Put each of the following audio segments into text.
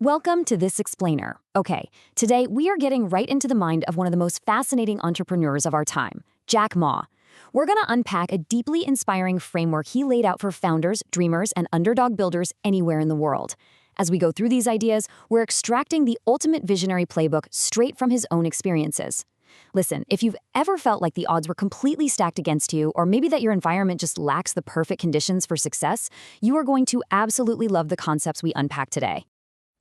Welcome to This Explainer. Okay, today we are getting right into the mind of one of the most fascinating entrepreneurs of our time, Jack Ma. We're going to unpack a deeply inspiring framework he laid out for founders, dreamers, and underdog builders anywhere in the world. As we go through these ideas, we're extracting the ultimate visionary playbook straight from his own experiences. Listen, if you've ever felt like the odds were completely stacked against you, or maybe that your environment just lacks the perfect conditions for success, you are going to absolutely love the concepts we unpack today.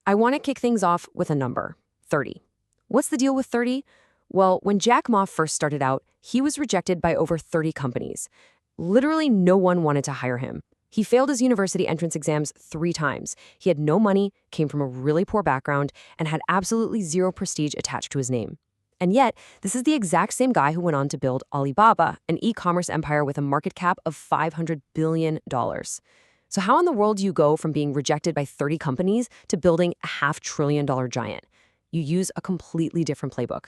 I want to kick things off with a number, 30. What's the deal with 30? Well, when Jack Ma first started out, he was rejected by over 30 companies. Literally no one wanted to hire him. He failed his university entrance exams 3 times. He had no money, came from a really poor background, and had absolutely zero prestige attached to his name. And yet, this is the exact same guy who went on to build Alibaba, an e-commerce empire with a market cap of $500 billion. So how in the world do you go from being rejected by 30 companies to building a $500 billion giant? You use a completely different playbook.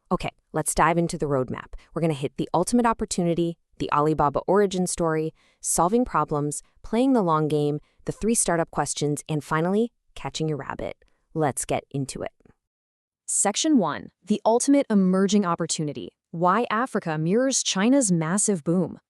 Okay, let's dive into the roadmap. We're going to hit the ultimate opportunity, the Alibaba origin story, solving problems, playing the long game, the 3 startup questions, and finally, catching your rabbit. Let's get into it. Section 1. The Ultimate Emerging Opportunity. Why Africa Mirrors China's Massive Boom.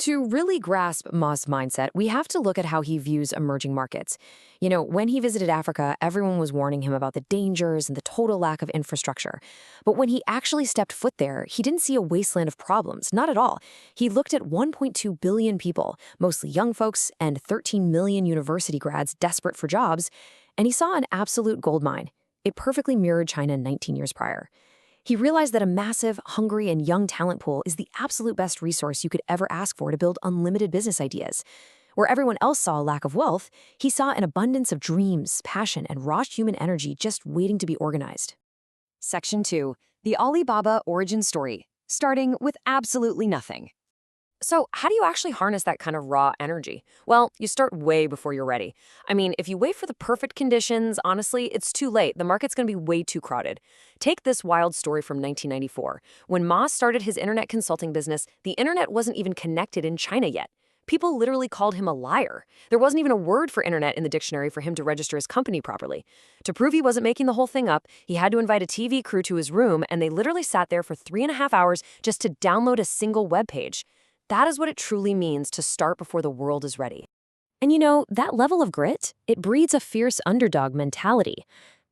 To really grasp Ma's mindset, we have to look at how he views emerging markets. When he visited Africa, everyone was warning him about the dangers and the total lack of infrastructure. But when he actually stepped foot there, he didn't see a wasteland of problems, not at all. He looked at 1.2 billion people, mostly young folks, and 13 million university grads desperate for jobs, and he saw an absolute goldmine. It perfectly mirrored China 19 years prior. He realized that a massive, hungry, and young talent pool is the absolute best resource you could ever ask for to build unlimited business ideas. Where everyone else saw a lack of wealth, he saw an abundance of dreams, passion, and raw human energy just waiting to be organized. Section 2. The Alibaba Origin Story, starting with absolutely nothing. So how do you actually harness that kind of raw energy? Well, you start way before you're ready. If you wait for the perfect conditions, honestly, it's too late. The market's going to be way too crowded. Take this wild story from 1994. When Ma started his internet consulting business, the internet wasn't even connected in China yet. People literally called him a liar. There wasn't even a word for internet in the dictionary for him to register his company properly. To prove he wasn't making the whole thing up, he had to invite a TV crew to his room, and they literally sat there for 3.5 hours just to download a single web page. That is what it truly means to start before the world is ready. And that level of grit, it breeds a fierce underdog mentality.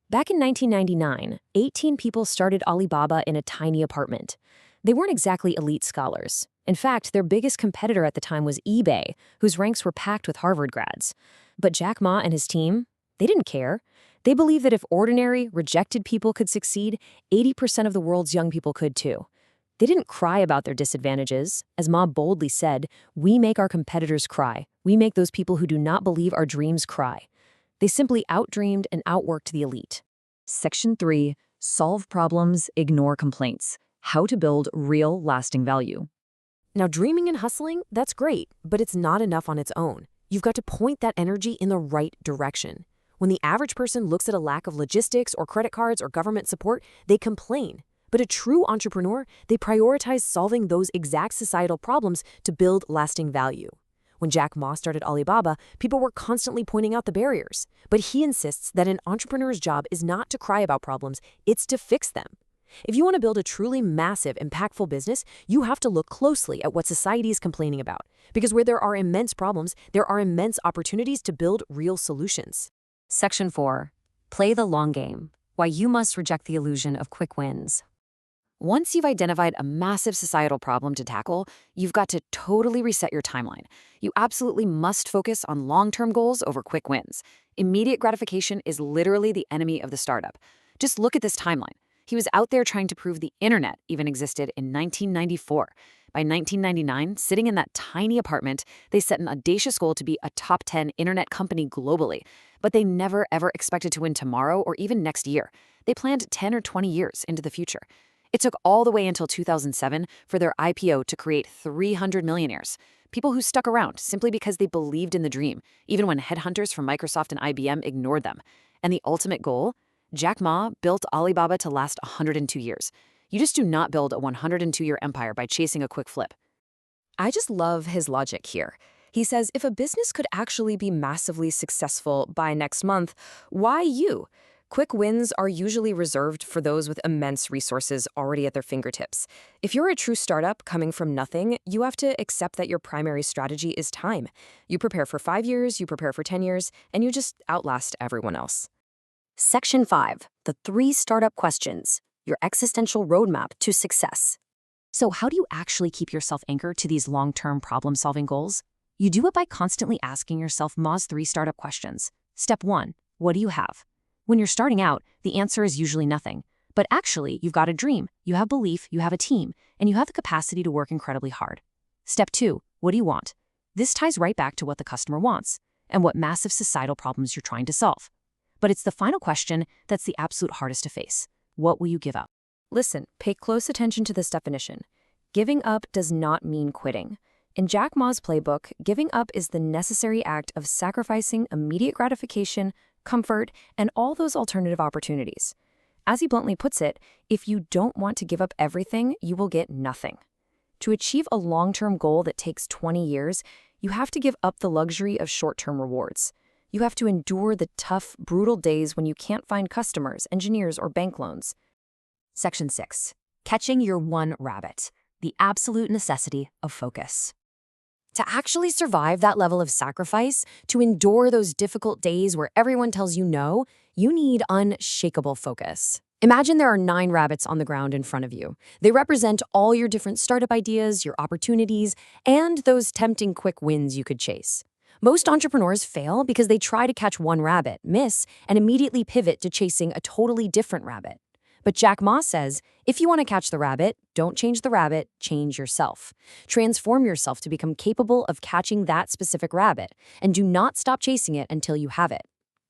Back in 1999, 18 people started Alibaba in a tiny apartment. They weren't exactly elite scholars. In fact, their biggest competitor at the time was eBay, whose ranks were packed with Harvard grads. But Jack Ma and his team, they didn't care. They believed that if ordinary, rejected people could succeed, 80% of the world's young people could too. They didn't cry about their disadvantages. As Ma boldly said, "We make our competitors cry. We make those people who do not believe our dreams cry." They simply outdreamed and outworked the elite. Section 3. Solve problems, ignore complaints. How to build real, lasting value. Now, dreaming and hustling, that's great, but it's not enough on its own. You've got to point that energy in the right direction. When the average person looks at a lack of logistics or credit cards or government support, they complain. But a true entrepreneur, they prioritize solving those exact societal problems to build lasting value. When Jack Ma started Alibaba, people were constantly pointing out the barriers. But he insists that an entrepreneur's job is not to cry about problems, it's to fix them. If you want to build a truly massive, impactful business, you have to look closely at what society is complaining about. Because where there are immense problems, there are immense opportunities to build real solutions. Section 4. Play the long game. Why you must reject the illusion of quick wins. Once you've identified a massive societal problem to tackle, you've got to totally reset your timeline. You absolutely must focus on long-term goals over quick wins. Immediate gratification is literally the enemy of the startup. Just look at this timeline. He was out there trying to prove the internet even existed in 1994. By 1999, sitting in that tiny apartment, they set an audacious goal to be a top 10 internet company globally. But they never, ever expected to win tomorrow or even next year. They planned 10 or 20 years into the future. It took all the way until 2007 for their IPO to create 300 millionaires, people who stuck around simply because they believed in the dream, even when headhunters from Microsoft and IBM ignored them. And the ultimate goal? Jack Ma built Alibaba to last 102 years. You just do not build a 102-year empire by chasing a quick flip. I just love his logic here. He says if a business could actually be massively successful by next month, why you? Quick wins are usually reserved for those with immense resources already at their fingertips. If you're a true startup coming from nothing, you have to accept that your primary strategy is time. You prepare for 5 years, you prepare for 10 years, and you just outlast everyone else. Section 5, the 3 startup questions, your existential roadmap to success. So how do you actually keep yourself anchored to these long-term problem-solving goals? You do it by constantly asking yourself Mo's 3 startup questions. Step 1, what do you have? When you're starting out, the answer is usually nothing. But actually, you've got a dream, you have belief, you have a team, and you have the capacity to work incredibly hard. Step 2, what do you want? This ties right back to what the customer wants and what massive societal problems you're trying to solve. But it's the final question that's the absolute hardest to face. What will you give up? Listen, pay close attention to this definition. Giving up does not mean quitting. In Jack Ma's playbook, giving up is the necessary act of sacrificing immediate gratification, comfort, and all those alternative opportunities. As he bluntly puts it, if you don't want to give up everything, you will get nothing. To achieve a long-term goal that takes 20 years, you have to give up the luxury of short-term rewards. You have to endure the tough, brutal days when you can't find customers, engineers, or bank loans. Section 6, catching your one rabbit, the absolute necessity of focus. To actually survive that level of sacrifice, to endure those difficult days where everyone tells you no, you need unshakable focus. Imagine there are 9 rabbits on the ground in front of you. They represent all your different startup ideas, your opportunities, and those tempting quick wins you could chase. Most entrepreneurs fail because they try to catch one rabbit, miss, and immediately pivot to chasing a totally different rabbit. But Jack Ma says, if you want to catch the rabbit, don't change the rabbit, change yourself. Transform yourself to become capable of catching that specific rabbit, and do not stop chasing it until you have it.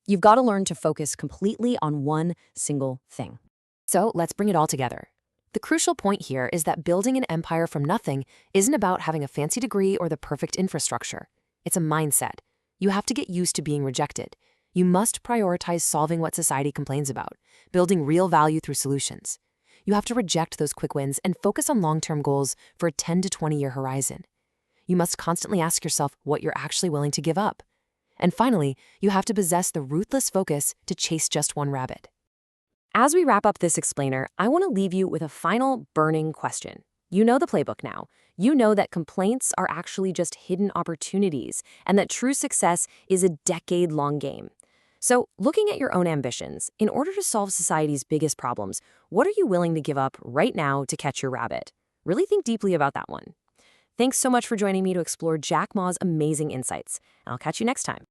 You've got to learn to focus completely on one single thing. So let's bring it all together. The crucial point here is that building an empire from nothing isn't about having a fancy degree or the perfect infrastructure. It's a mindset. You have to get used to being rejected. You must prioritize solving what society complains about, building real value through solutions. You have to reject those quick wins and focus on long-term goals for a 10 to 20-year horizon. You must constantly ask yourself what you're actually willing to give up. And finally, you have to possess the ruthless focus to chase just one rabbit. As we wrap up this explainer, I want to leave you with a final burning question. You know the playbook now. You know that complaints are actually just hidden opportunities and that true success is a decade-long game. So, looking at your own ambitions, in order to solve society's biggest problems, what are you willing to give up right now to catch your rabbit? Really think deeply about that one. Thanks so much for joining me to explore Jack Ma's amazing insights, and I'll catch you next time.